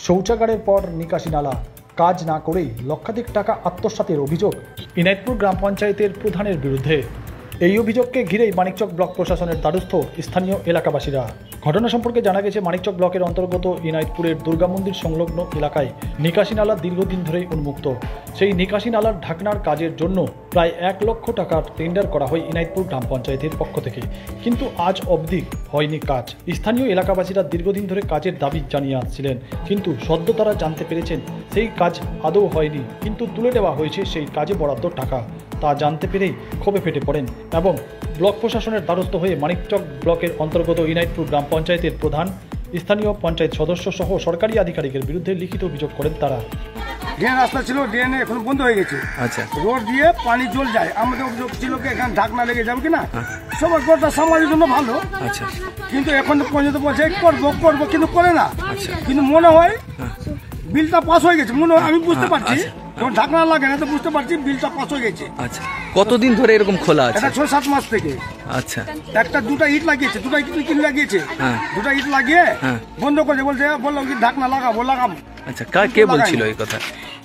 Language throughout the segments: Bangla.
শৌচাগারের পর নিকাশি নালা কাজ না করেই লক্ষাধিক টাকা আত্মসাতের অভিযোগ ইনাইতপুর গ্রাম পঞ্চায়েতের প্রধানের বিরুদ্ধে। এই অভিযোগকে ঘিরেই মানিকচক ব্লক প্রশাসনের দ্বারস্থ স্থানীয় এলাকাবাসীরা। ঘটনা সম্পর্কে জানা গেছে, মানিকচক ব্লকের অন্তর্গত ইনাইতপুরের দুর্গা মন্দির সংলগ্ন এলাকায় নিকাশি নালা দীর্ঘদিন ধরেই উন্মুক্ত। সেই নিকাশি নালার ঢাকনার কাজের জন্য প্রায় 1 লক্ষ টাকার টেন্ডার করা হয় ইনাইতপুর গ্রাম পঞ্চায়েতের পক্ষ থেকে, কিন্তু আজ অবধি হয়নি কাজ। স্থানীয় এলাকাবাসীরা দীর্ঘদিন ধরে কাজের দাবি জানিয়ে আসছিলেন, কিন্তু সদ্য তারা জানতে পেরেছেন সেই কাজ আদৌ হয়নি, কিন্তু তুলে দেওয়া হয়েছে সেই কাজে বরাদ্দ টাকা। তা জানতে পেরেই ক্ষোভে ফেটে পড়েন এবং ব্লক প্রশাসনের দ্বারস্থ হয়ে মানিকচক ব্লকের অন্তর্গত ইনাইতপুর গ্রাম পঞ্চায়েতের প্রধান, স্থানীয় পঞ্চায়েত সদস্য সহ সরকারি আধিকারিকের বিরুদ্ধে লিখিত অভিযোগ করেন তারা। ড্রেন রাস্তা ছিল, ড্রেন এখন বন্ধ হয়ে গেছে। আচ্ছা, রোড দিয়ে পানি জল যায়। আমাদের অভিযোগ ছিল কি এখানে ঢাকনা লেগে যাবে কিনা, সবার গোটা সমাজের জন্য ভালো। আচ্ছা, কিন্তু এখন পর্যন্ত বলছে করবো কিন্তু করে না। কিন্তু মনে হয় বিলটা পাস হয়ে গেছে, মনে হয় আমি বুঝতে পারছি। যখন ঢাকনা লাগে না তো বুঝতে পারছি বিলটা পাস হয়ে গেছে। আচ্ছা, কতদিন ধরে এরকম খোলা আছে? এটা 6-7 মাস থেকে। আচ্ছা, দুটা ইট লাগিয়েছে, দুটা ইট লাগিয়েছে, দুটা ইট লাগিয়ে বন্ধ করেছে। বললো কি ঢাকনা লাগাবো। আচ্ছা, কে বলছিল এই কথা?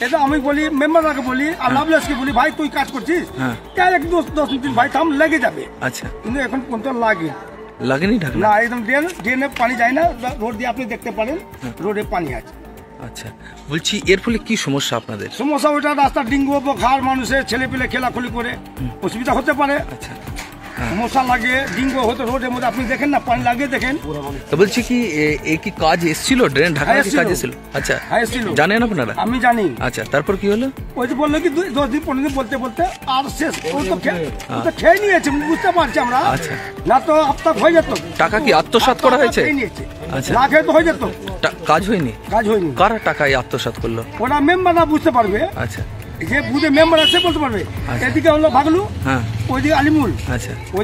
এটা আমি বলি, মেম্বারকে বলি আর লাভলেসকে বলি, ভাই তুই কাজ করছিস, এক 10 মিনিট ভাই থাম, লেগে যাবে। আচ্ছা, কিন্তু এখন পর্যন্ত লাগেনি ঢাকনা না। একদম ড্রেনে পানি যায় না, রোড দিয়ে আপনি দেখতে পারেন রোডে পানি আছে। আচ্ছা, বলছি এর ফলে কি সমস্যা আপনাদের? সমস্যা ওইটা রাস্তা ডিঙ্গু খাওয়ার মানুষের ছেলে পেলে খেলাখুলি করে অসুবিধা হতে পারে। আচ্ছা, মশা লাগে, ডিঙ্গু হতে রোডের মধ্যে আপনি দেখেন না, পানি লাগিয়ে দেখেন। তো বলছি কি এই কি কাজ এসেছিল, ড্রেন ঢাকার কাজ এসেছিল? আচ্ছা, জানেন আপনারা? আমি জানি। আচ্ছা, তারপর কি হলো? ওই যে বললো কি 10 দিন 15 দিন বলতে আর শেষ। ও তো খেয়ে নিয়েছে, বুঝতে পারছি আমরা। আচ্ছা, না তো আপনার হয়ে যেত। টাকা কি আত্মসাৎ করা হয়েছে? আচ্ছা, না খেয়ে তো হয়ে যেত। কাজ হয়নি? কারা টাকায় আত্মসাৎ করলো? ওরা মেম্বাররা বুঝতে পারবে। আচ্ছা, যে বুধে মেম্বার আছে বলতে পারবে। এদিকে হলো ভাগলু, ওইদিকে আলিমুল। আচ্ছা, ওই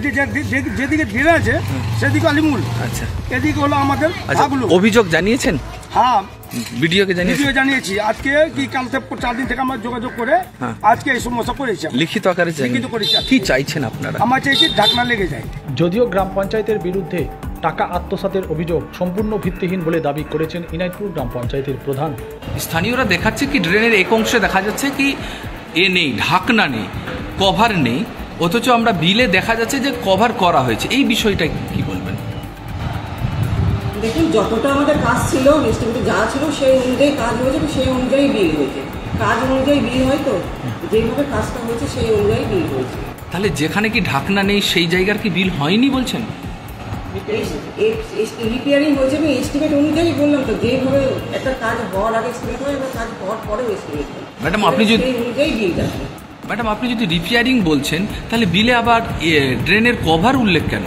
যেদিকে ঘিরে আছে সেদিকে আলিমুল। আচ্ছা, এদিকে হলো আমাদের ভাগলু। অভিযোগ জানিয়েছেন? হ্যাঁ, ভিডিওকে জানিয়েছি। আজকে কি কাল থেকে 4 দিন থেকে আমরা যোগাযোগ করে আজকে এই সমস্যা করেছি, লিখিত আকারে করেছি। কি চাইছেন আপনারা? আমরা চাইছি ঢাকনা লেগে যায়। যদিও গ্রাম পঞ্চায়েতের বিরুদ্ধে টাকা আত্মসাতের অভিযোগ সম্পূর্ণ ভিত্তিহীন বলে দাবি করেছেন ইনাইতপুর গ্রাম পঞ্চায়েতের প্রধান। স্থানীয়রা দেখাচ্ছে কি ড্রেনের এক অংশে দেখা যাচ্ছে কি নেই, ঢাকনা নেই, কভার নেই, অথচ আমরা বিলে দেখা যাচ্ছে যে কভার করা হয়েছে। এই বিষয়টা কি বলবেন? দেখুন, যতটা আমাদের কাজ ছিল, এস্টিমেটে যা ছিল সেই অনুযায়ী কাজ হয়েছে, সেই অনুযায়ী বিল হয়েছে। কাজ অনুযায়ী বিল হয়, তো যেভাবে কাজটা হয়েছে সেই অনুযায়ী বিল হয়েছে। তাহলে যেখানে কি ঢাকনা নেই সেই জায়গার কি বিল হয়নি বলছেন? রিপেয়ারিং হয়েছে, আমি এস্টিমেট অনুযায়ী বললাম তো, যেভাবে একটা কাজ হওয়ার আগে এস্টিমেট হয় এবং কাজ হওয়ার পরেও এস্টিমেট হয়। ম্যাডাম, আপনি যদি রিপেয়ারিং বলছেন, তাহলে বিলে আবার ড্রেনের কভার উল্লেখ কেন?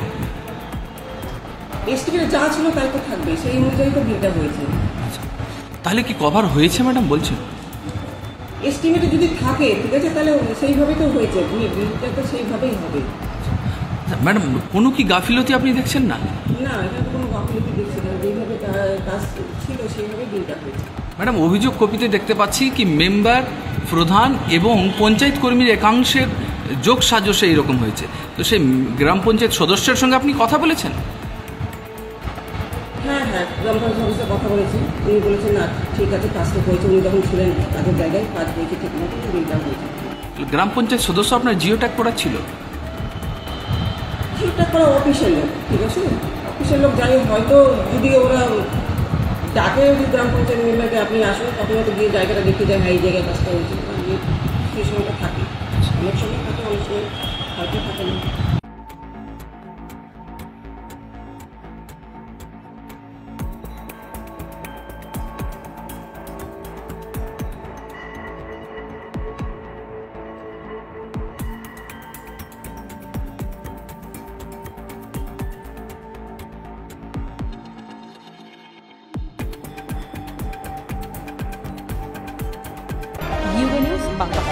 এস্টিমেটে যা ছিল তাই তো থাকবে, সেই অনুযায়ী তো বিলটা হয়েছে। তাহলে কি কভার হয়েছে ম্যাডাম বলছেন? এস্টিমেটে যদি থাকে ঠিক আছে, তাহলে সেইভাবেই তো হয়েছে, বিলটা তো সেইভাবেই হবে। ম্যাডাম, কোনো কি গাফিলতি আপনি দেখছেন না? না, এটা কোনো গাফিলতি দেখছি না, যেভাবে কাজ ছিল সেইভাবেই বিলটা হয়েছে। ম্যাডাম, অভিযোগ কপিতে দেখতে পাচ্ছি কি মেম্বার, প্রধান এবং পঞ্চায়েত কর্মীর একাংশের যোগ সাজসে এইরকম হয়েছে। তো সেই গ্রাম পঞ্চায়েত সদস্যের সঙ্গে আপনি কথা বলেছেন? হ্যাঁ, গ্রাম পঞ্চায়েত সদস্যের কথা বলেছি। উনি বলেছেন না ঠিক আছে, কাজটা হয়েছে। উনি যখন ছিলেন কাজের জায়গায় কাজ হয়েছে ঠিক মতো, বিলটা হয়েছে। গ্রাম পঞ্চায়েত সদস্য আপনার জিও ট্যাগ করা ছিল? জিও করা অফিসের লোক, ঠিক আছে, অফিসের লোক যাই হয়তো যদি ওরা ডাকে গ্রাম পঞ্চায়েত মেম্বারকে আপনি আসুন, তখন হয়তো গিয়ে জায়গাটা দেখতে যায়, হ্যাঁ এই জায়গায় কাজটা হয়েছে, সেই সময়টা থাকে। অনেক সময় থাকে, অনেক সময় হয়তো থাকে না। ইউএনএস বাংলা।